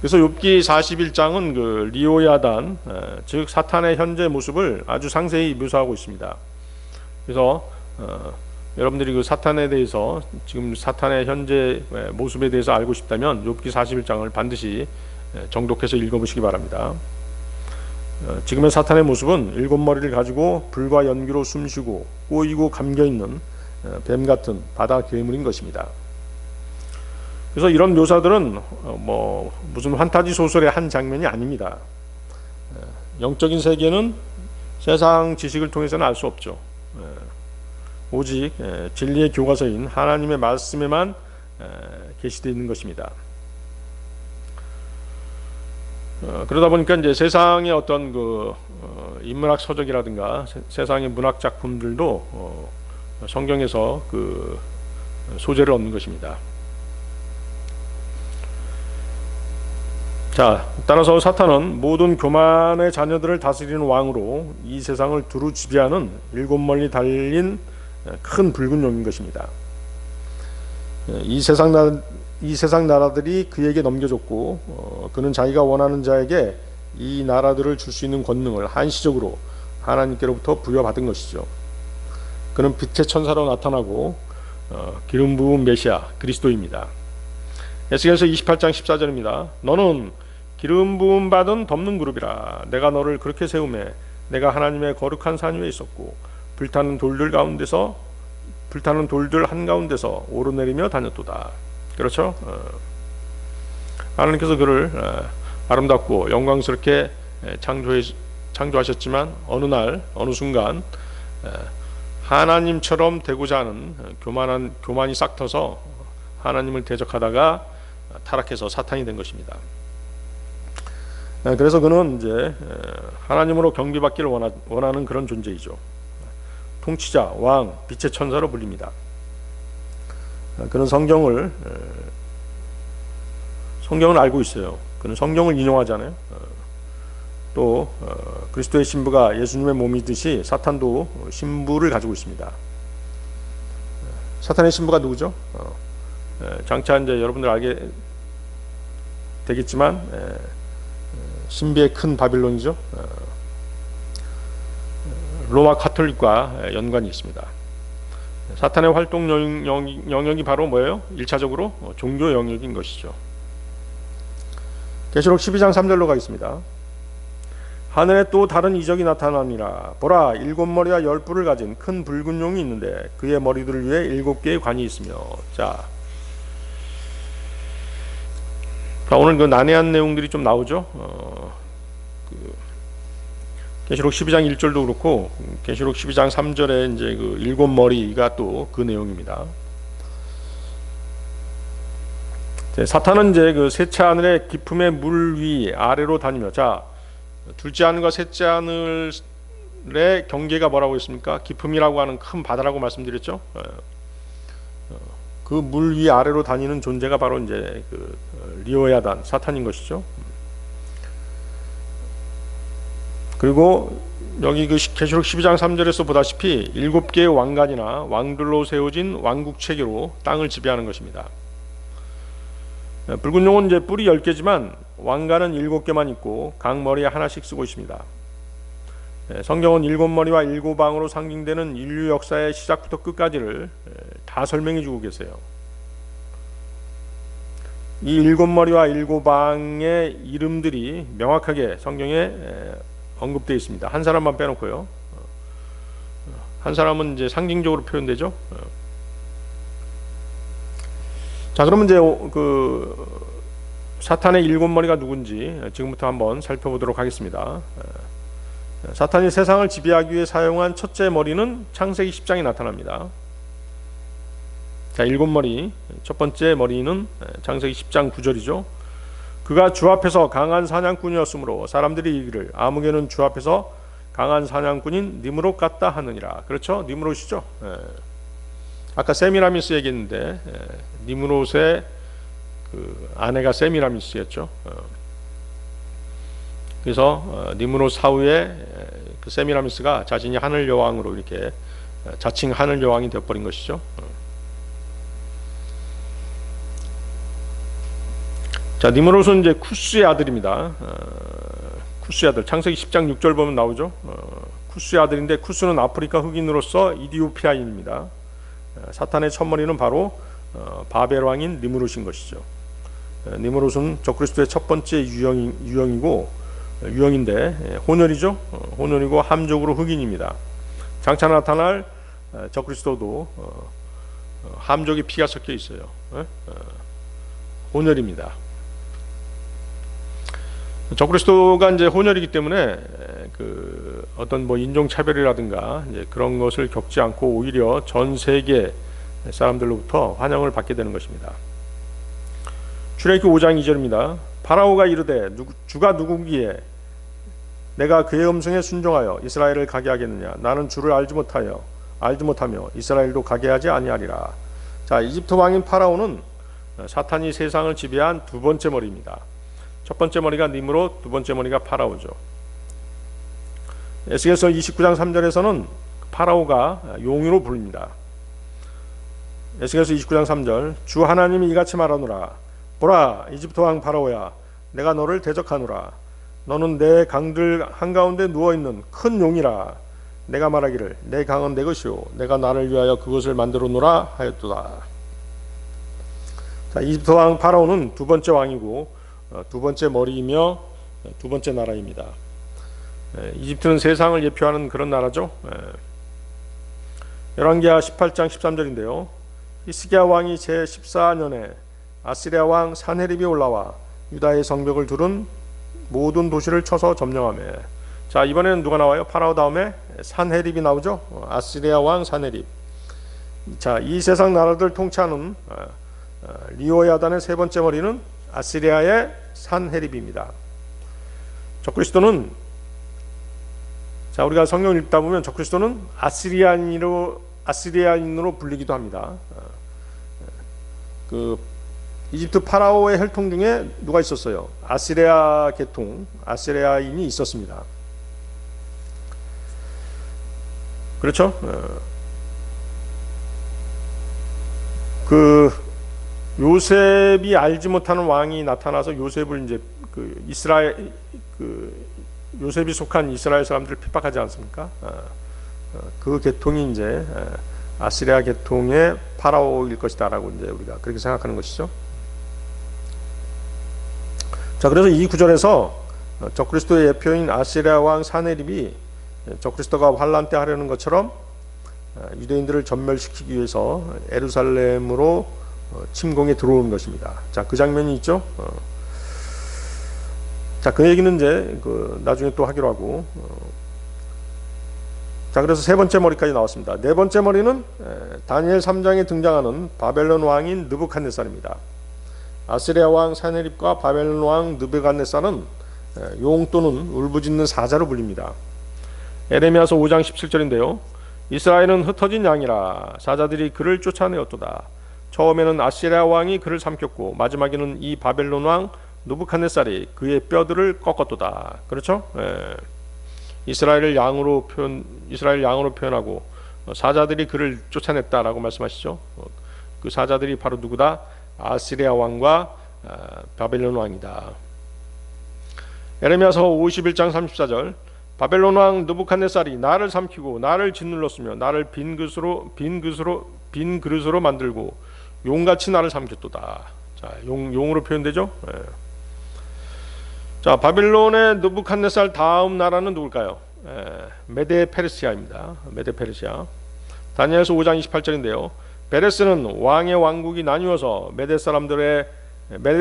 그래서 욥기 41장은 그 리오야단 즉 사탄의 현재 모습을 아주 상세히 묘사하고 있습니다. 그래서 여러분들이 그 사탄에 대해서 지금 사탄의 현재 모습에 대해서 알고 싶다면 욥기 41장을 반드시 정독해서 읽어보시기 바랍니다. 지금의 사탄의 모습은 일곱 머리를 가지고 불과 연기로 숨쉬고 꼬이고 감겨있는 뱀 같은 바다 괴물인 것입니다. 그래서 이런 묘사들은 무슨 환타지 소설의 한 장면이 아닙니다. 영적인 세계는 세상 지식을 통해서는 알 수 없죠. 오직 진리의 교과서인 하나님의 말씀에만 계시되어 있는 것입니다. 그러다 보니까 이제 세상의 어떤 그 인문학 서적이라든가 세상의 문학 작품들도 성경에서 그 소재를 얻는 것입니다. 자, 따라서 사탄은 모든 교만의 자녀들을 다스리는 왕으로 이 세상을 두루 지배하는 일곱 멀리 달린 큰 붉은 용인 것입니다. 이 세상 나라들이 그에게 넘겨졌고 그는 자기가 원하는 자에게 이 나라들을 줄 수 있는 권능을 한시적으로 하나님께로부터 부여받은 것이죠. 그는 빛의 천사로 나타나고 기름 부은 메시아 그리스도입니다. 에스겔서 28장 14절입니다. 너는 기름 부음 받은 덮는 그룹이라. 내가 너를 그렇게 세우매 내가 하나님의 거룩한 산 위에 있었고 불타는 돌들 한가운데서 오르내리며 다녔도다. 그렇죠? 하나님께서 그를 아름답고 영광스럽게 창조하셨지만 어느 날 어느 순간 하나님처럼 되고자 하는 교만이 싹터서 하나님을 대적하다가 타락해서 사탄이 된 것입니다. 그래서 그는 이제 하나님으로 경배받기를 원하는 그런 존재이죠. 통치자, 왕, 빛의 천사로 불립니다. 그는 성경을 알고 있어요. 그는 성경을 인용하잖아요. 또 그리스도의 신부가 예수님의 몸이듯이 사탄도 신부를 가지고 있습니다. 사탄의 신부가 누구죠? 장차 이제 여러분들 알게 되겠지만 신비의 큰 바빌론이죠. 로마 카톨릭과 연관이 있습니다. 사탄의 활동 영역이 바로 뭐예요? 1차적으로 종교 영역인 것이죠. 계시록 12장 3절로 가겠습니다. 하늘에 또 다른 이적이 나타나니라. 보라, 7머리와 10뿔을 가진 큰 붉은 용이 있는데 그의 머리들을 위해 7개의 관이 있으며. 자, 오늘 그 난해한 내용들이 좀 나오죠. 계시록 12장 1절도 그렇고 계시록 12장 3절에 이제 그 7머리가 또 그 내용입니다. 사탄은 이제 그 셋째 하늘의 깊음의 물 위 아래로 다니며, 자, 둘째 하늘과 셋째 하늘의 경계가 뭐라고 했습니까? 깊음이라고 하는 큰 바다라고 말씀드렸죠. 그 물 위 아래로 다니는 존재가 바로 이제 그 리오야단 사탄인 것이죠. 그리고 여기 그 계시록 12장 3절에서 보다시피 7개의 왕관이나 왕들로 세워진 왕국 체계로 땅을 지배하는 것입니다. 붉은 용은 이제 뿔이 10개지만 왕관은 7개만 있고 각 머리에 하나씩 쓰고 있습니다. 성경은 7머리와 7방으로 상징되는 인류 역사의 시작부터 끝까지를 다 설명해 주고 계세요. 이 7머리와 7방의 이름들이 명확하게 성경에 언급되어 있습니다. 한 사람만 빼놓고요. 한 사람은 이제 상징적으로 표현되죠. 자, 그러면 이제 그 사탄의 7머리가 누군지 지금부터 한번 살펴보도록 하겠습니다. 사탄이 세상을 지배하기 위해 사용한 첫째 머리는 창세기 10장에 나타납니다. 자, 7머리 첫 번째 머리는 창세기 10장 9절이죠. 그가 주 앞에서 강한 사냥꾼이었으므로 사람들이 이르기를 아무개는 주 앞에서 강한 사냥꾼인 니므롯 같다 하느니라. 그렇죠? 니므롯이죠. 아까 세미라미스 얘기했는데 니므롯의 그 아내가 세미라미스였죠. 그래서 니므롯 사후에 그 세미라미스가 자신이 하늘 여왕으로 이렇게 자칭 하늘 여왕이 되어버린 것이죠. 자, 니므롯은 이제 쿠스의 아들입니다. 쿠스의 아들, 창세기 10장 6절 보면 나오죠. 쿠스의 아들인데 쿠스는 아프리카 흑인으로서 이디오피아인입니다. 사탄의 첫머리는 바로 바벨 왕인 니므롯인 것이죠. 니므롯은 적그리스도의 첫 번째 유형인데 혼혈이죠. 혼혈이고 함족으로 흑인입니다. 장차 나타날 적그리스도도 함족의 피가 섞여 있어요. 혼혈입니다. 적그리스도가 이제 혼혈이기 때문에 그 어떤 뭐 인종 차별이라든가 이제 그런 것을 겪지 않고 오히려 전 세계 사람들로부터 환영을 받게 되는 것입니다. 출애굽기 5장 2절입니다. 파라오가 이르되 주가 누구기에 내가 그의 음성에 순종하여 이스라엘을 가게 하겠느냐? 나는 주를 알지 못하며 이스라엘도 가게 하지 아니하리라. 자, 이집트 왕인 파라오는 사탄이 세상을 지배한 두 번째 머리입니다. 첫 번째 머리가 니므롯, 두 번째 머리가 파라오죠. 에스겔서 29장 3절에서는 파라오가 용으로 부릅니다. 에스겔서 29장 3절, 주 하나님이 이같이 말하노라. 보라, 이집트 왕 파라오야, 내가 너를 대적하노라. 너는 내 강들 한가운데 누워있는 큰 용이라. 내가 말하기를 내 강은 내 것이요 내가 나를 위하여 그것을 만들어 놓으라 하였도다. 자, 이집트 왕 파라오는 두 번째 왕이고 두 번째 머리이며 두 번째 나라입니다. 이집트는 세상을 예표하는 그런 나라죠. 열왕기하 18장 13절인데요. 히스기야 왕이 제14년에 아시리아 왕 산헤립이 올라와 유다의 성벽을 두른 모든 도시를 쳐서 점령하며. 자, 이번에는 누가 나와요? 파라오 다음에 산헤립이 나오죠. 아시리아 왕 산헤립. 자, 이 세상 나라들 통치하는 리오야단의 세 번째 머리는 아시리아의 산헤립입니다. 적그리스도는, 자, 우리가 성경을 읽다 보면 적그리스도는 아시리아인으로 불리기도 합니다. 그 이집트 파라오의 혈통 중에 누가 있었어요? 아시리아 계통, 아시리아인이 있었습니다. 그렇죠? 그 요셉이 알지 못하는 왕이 나타나서 요셉을 이제 요셉이 속한 이스라엘 사람들을 핍박하지 않습니까? 그 계통이 이제 아시리아 계통의 파라오일 것이다라고 이제 우리가 그렇게 생각하는 것이죠. 자, 그래서 이 구절에서 적그리스도의 예표인 아시리아 왕 사네립이 적그리스도가 환란 때 하려는 것처럼 유대인들을 전멸시키기 위해서 예루살렘으로 침공에 들어오는 것입니다. 자, 그 장면이 있죠. 자, 그 얘기는 이제 나중에 또 하기로 하고. 자, 그래서 세 번째 머리까지 나왔습니다. 네 번째 머리는 다니엘 3장에 등장하는 바벨론 왕인 느부갓네살입니다. 아시리아 왕 사네립과 바벨론 왕 느부갓네살은 용 또는 울부짖는 사자로 불립니다. 에레미야서 5장 17절인데요. 이스라엘은 흩어진 양이라 사자들이 그를 쫓아내었도다. 처음에는 아시리아 왕이 그를 삼켰고 마지막에는 이 바벨론 왕 느부갓네살이 그의 뼈들을 꺾었도다. 그렇죠? 이스라엘 양으로 표현하고 사자들이 그를 쫓아냈다라고 말씀하시죠. 그 사자들이 바로 누구다? 아시리아 왕과 바벨론 왕이다. 에레미야서 51장 34절. 바벨론 왕 느부갓네살이 나를 삼키고 나를 짓눌렀으며 나를 빈 그릇으로 만들고 용같이 나를 삼켰도다. 자, 용으로 표현되죠. 자, 바벨론의 느부갓네살 다음 나라는 누굴까요? 메데 페르시아입니다. 메데 페르시아. 다니엘서 5장 28절인데요. 베레스는 왕의 왕국이 나뉘어서 메데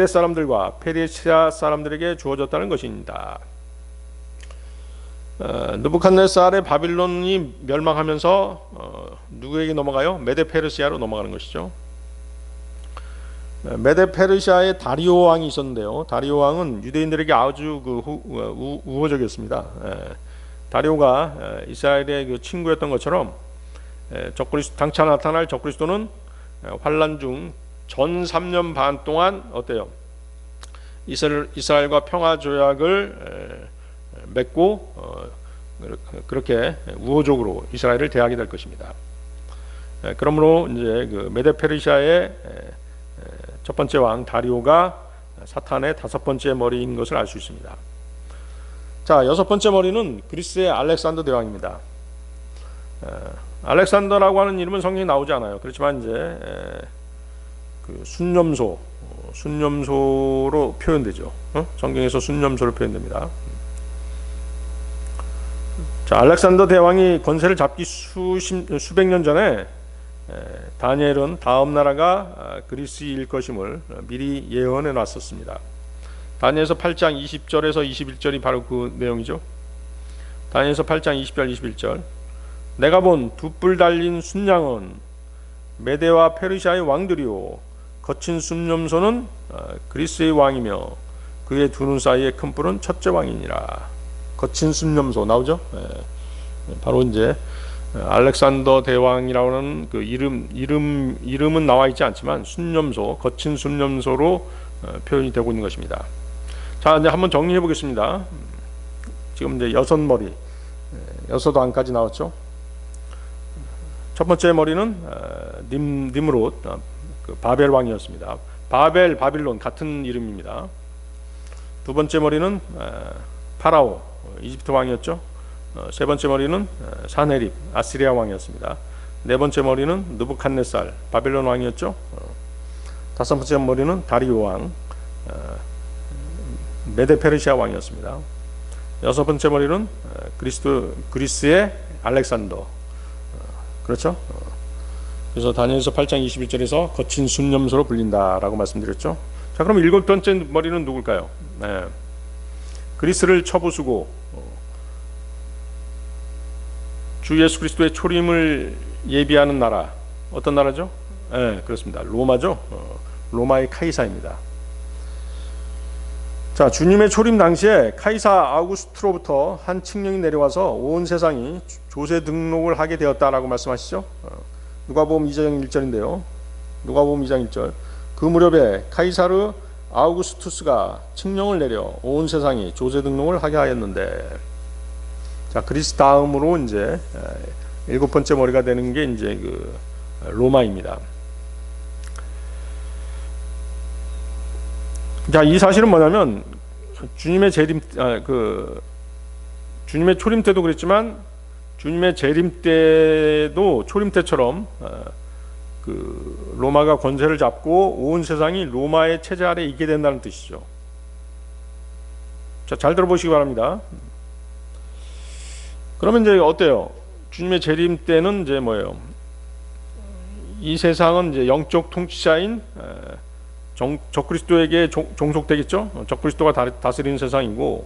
사람들과 페르시아 사람들에게 주어졌다는 것입니다. 느부갓네살의 바빌론이 멸망하면서 누구에게 넘어가요? 메데 페르시아로 넘어가는 것이죠. 메데 페르시아의 다리오 왕이 있었는데요. 다리오 왕은 유대인들에게 아주 우호적이었습니다. 다리오가 이스라엘의 친구였던 것처럼 장차 나타날 적그리스도는 환란 중 전 3년 반 동안 어때요? 이스라엘과 평화 조약을 맺고 그렇게 우호적으로 이스라엘을 대하게 될 것입니다. 그러므로 이제 메데 페르시아의 첫 번째 왕 다리오가 사탄의 다섯 번째 머리인 것을 알 수 있습니다. 자, 여섯 번째 머리는 그리스의 알렉산더 대왕입니다. 알렉산더라고 하는 이름은 성경에 나오지 않아요. 그렇지만 이제 순념소로 표현되죠. 성경에서 순념소로 표현됩니다. 자, 알렉산더 대왕이 권세를 잡기 수백 년 전에 다니엘은 다음 나라가 그리스일 것임을 미리 예언해 놨었습니다. 다니엘서 8장 20절에서 21절이 바로 그 내용이죠. 다니엘서 8장 20절 21절. 내가 본 두 뿔 달린 순양은 메데와 페르시아의 왕들이요 거친 순념소는 그리스의 왕이며 그의 두 눈 사이의 큰 뿔은 첫째 왕이니라. 거친 순념소 나오죠? 바로 이제 알렉산더 대왕이라는 그 이름은 나와 있지 않지만 순념소, 거친 순념소로 표현이 되고 있는 것입니다. 자, 이제 한번 정리해 보겠습니다. 지금 이제 여섯 머리, 여섯 왕까지 나왔죠. 첫 번째 머리는 님롯, 그 바벨 왕이었습니다. 바빌론 같은 이름입니다. 두 번째 머리는 파라오, 이집트 왕이었죠. 세 번째 머리는 사네립, 아시리아 왕이었습니다. 네 번째 머리는 느부갓네살, 바벨론 왕이었죠. 다섯 번째 머리는 다리오 왕, 메데 페르시아 왕이었습니다. 여섯 번째 머리는 그리스의 알렉산더, 그렇죠? 그래서 다니엘서 8장 21절에서 거친 순념소로 불린다라고 말씀드렸죠. 자, 그럼 일곱 번째 머리는 누굴까요? 그리스를 쳐부수고 주 예수 그리스도의 초림을 예비하는 나라, 어떤 나라죠? 그렇습니다. 로마죠. 로마의 카이사입니다. 자, 주님의 초림 당시에 카이사 아우구스트로부터 한 칙령이 내려와서 온 세상이 조세 등록을 하게 되었다라고 말씀하시죠. 누가복음 2장 1절인데요. 누가복음 2장 1절. 그 무렵에 카이사르 아우구스투스가 칙령을 내려 온 세상이 조세 등록을 하게 하였는데, 자, 그리스 다음으로 이제 일곱 번째 머리가 되는 게 이제 그 로마입니다. 자, 이 사실은 뭐냐면 주님의 재림, 주님의 초림 때도 그랬지만 주님의 재림 때도 초림 때처럼 로마가 권세를 잡고 온 세상이 로마의 체제 아래 있게 된다는 뜻이죠. 자, 잘 들어보시기 바랍니다. 그러면 이제 어때요? 주님의 재림 때는 이제 뭐예요? 이 세상은 이제 영적 통치자인 적그리스도에게 종속되겠죠. 적그리스도가 다스리는 세상이고,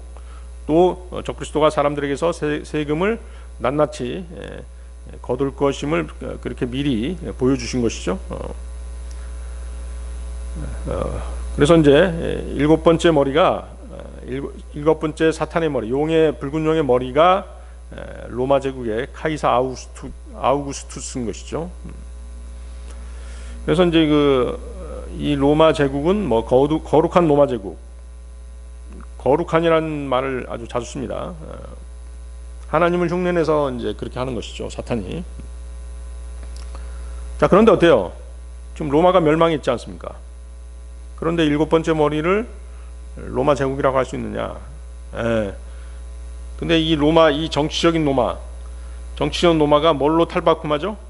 또 적그리스도가 사람들에게서 세금을 낱낱이 거둘 것임을 그렇게 미리 보여주신 것이죠. 그래서 이제 일곱 번째 머리가 일곱 번째 사탄의 머리, 붉은 용의 머리가 로마 제국의 카이사 아우구스투스인 것이죠. 그래서 이제 이 로마 제국은 뭐 거룩한 로마 제국, 거룩한이라는 말을 아주 자주 씁니다. 하나님을 흉내내서 이제 그렇게 하는 것이죠, 사탄이. 자, 그런데 어때요? 지금 로마가 멸망했지 않습니까? 그런데 일곱 번째 머리를 로마 제국이라고 할 수 있느냐? 근데 이 정치적인 로마가 뭘로 탈바꿈하죠?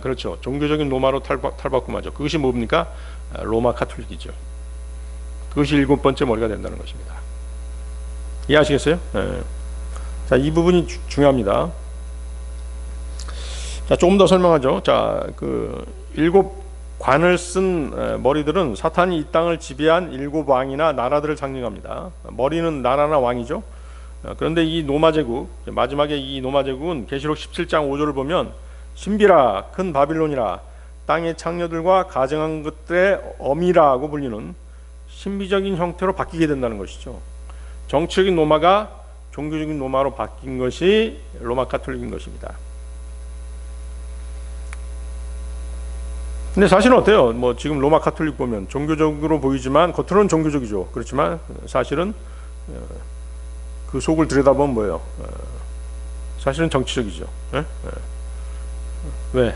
그렇죠. 종교적인 로마로 탈바꿈하죠. 그것이 뭡니까? 로마 카톨릭이죠. 그것이 일곱 번째 머리가 된다는 것입니다. 이해하시겠어요? 자, 이 부분이 중요합니다. 자, 조금 더 설명하죠. 자, 일곱 관을 쓴 머리들은 사탄이 이 땅을 지배한 일곱 왕이나 나라들을 상징합니다. 머리는 나라나 왕이죠. 그런데 이 로마 제국, 마지막에 이 로마 제국은 계시록 17장 5절을 보면 신비라 큰 바빌론이라 땅의 창녀들과 가증한 것들의 어미라고 불리는 신비적인 형태로 바뀌게 된다는 것이죠. 정치적인 로마가 종교적인 로마로 바뀐 것이 로마 카톨릭인 것입니다. 근데 사실은 어때요? 뭐 지금 로마 카톨릭 보면 종교적으로 보이지만 겉으로는 종교적이죠. 그렇지만 사실은 그 속을 들여다보면 뭐예요? 사실은 정치적이죠. 왜?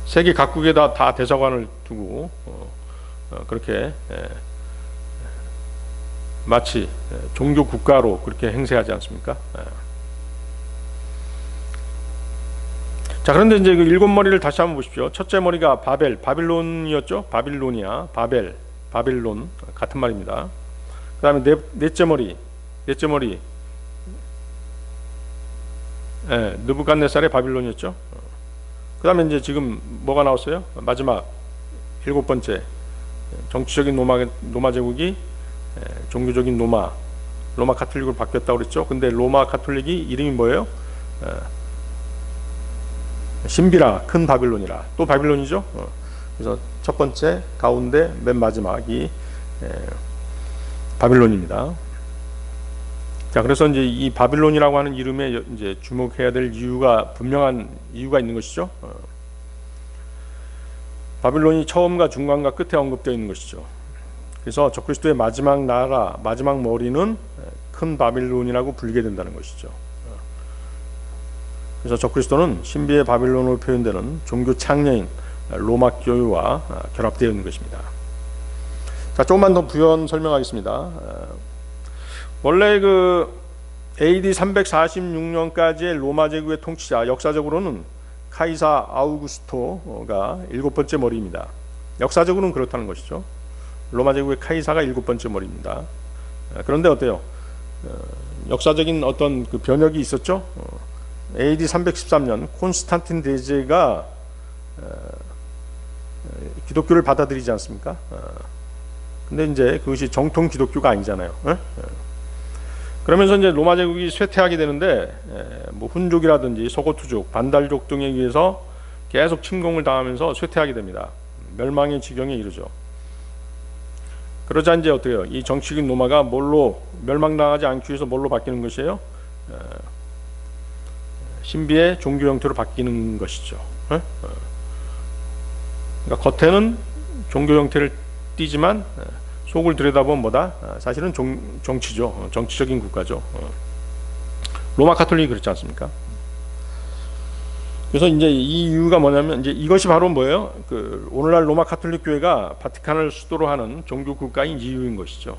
세계 각국에다 다 대사관을 두고 그렇게 마치 종교 국가로 그렇게 행세하지 않습니까? 자, 그런데 이제 그 일곱 머리를 다시 한번 보십시오. 첫째 머리가 바빌론이었죠. 바빌론 같은 말입니다. 그 다음에 넷째 머리 느부갓네살의 바빌론이었죠. 그 다음에 이제 지금 뭐가 나왔어요? 마지막 일곱 번째 정치적인 로마 제국이 종교적인 로마 카톨릭으로 바뀌었다고 그랬죠. 근데 로마 카톨릭이 이름이 뭐예요? 신비라 큰 바빌론이라, 또 바빌론이죠. 그래서 첫 번째, 가운데, 맨 마지막이 바빌론입니다. 자, 그래서 이제 이 바빌론이라고 하는 이름에 이제 주목해야 될 분명한 이유가 있는 것이죠. 바빌론이 처음과 중간과 끝에 언급되어 있는 것이죠. 그래서 적그리스도의 마지막 나라, 마지막 머리는 큰 바빌론이라고 불리게 된다는 것이죠. 그래서 적그리스도는 신비의 바빌론으로 표현되는 종교 창녀인 로마 교회와 결합되어 있는 것입니다. 자, 조금만 더 부연 설명하겠습니다. 원래 AD 346년까지의 로마 제국의 통치자, 역사적으로는 카이사 아우구스토가 일곱 번째 머리입니다. 역사적으로는 그렇다는 것이죠. 로마 제국의 카이사가 일곱 번째 머리입니다. 그런데 어때요? 역사적인 어떤 변혁이 있었죠. AD 313년 콘스탄틴 대제가 기독교를 받아들이지 않습니까? 근데 이제 그것이 정통 기독교가 아니잖아요. 그러면서 이제 로마 제국이 쇠퇴하게 되는데, 뭐 훈족이라든지 서고투족, 반달족 등에 의해서 계속 침공을 당하면서 쇠퇴하게 됩니다. 멸망의 지경에 이르죠. 그러자 이제 어때요? 이 정치적인 로마가 뭘로 멸망당하지 않기 위해서 뭘로 바뀌는 것이에요? 신비의 종교 형태로 바뀌는 것이죠. 그러니까 겉에는 종교 형태를 띠지만 속을 들여다보면 뭐다? 사실은 정치죠. 정치적인 국가죠. 로마 카톨릭이 그렇지 않습니까? 그래서 이제 이 이유가 뭐냐면 이제 이것이 바로 뭐예요? 그 오늘날 로마 가톨릭 교회가 바티칸을 수도로 하는 종교 국가인 이유인 것이죠.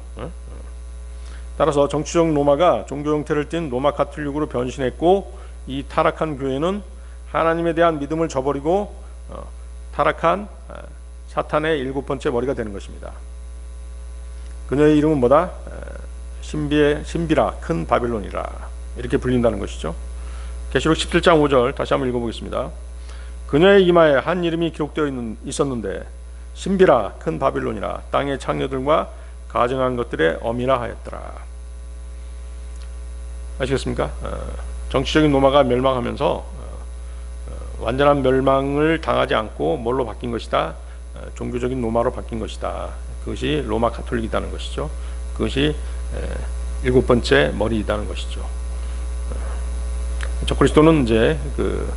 따라서 정치적 로마가 종교 형태를 띤 로마 가톨릭으로 변신했고, 이 타락한 교회는 하나님에 대한 믿음을 저버리고 타락한 사탄의 7번째 머리가 되는 것입니다. 그녀의 이름은 뭐다? 신비라 큰 바빌론이라 이렇게 불린다는 것이죠. 계시록 17장 5절 다시 한번 읽어보겠습니다. 그녀의 이마에 한 이름이 기록되어 있었는데 신비라 큰 바빌론이라 땅의 창녀들과 가증한 것들의 어미라 하였더라. 아시겠습니까? 정치적인 로마가 멸망하면서 완전한 멸망을 당하지 않고 뭘로 바뀐 것이다? 종교적인 로마로 바뀐 것이다. 그것이 로마 가톨릭이라는 것이죠. 그것이 7번째 머리이다는 것이죠. 적그리스도는 이제 그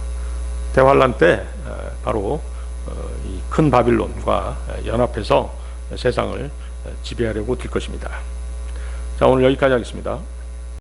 대환란 때 바로 이 큰 바빌론과 연합해서 세상을 지배하려고 들 것입니다. 자, 오늘 여기까지 하겠습니다.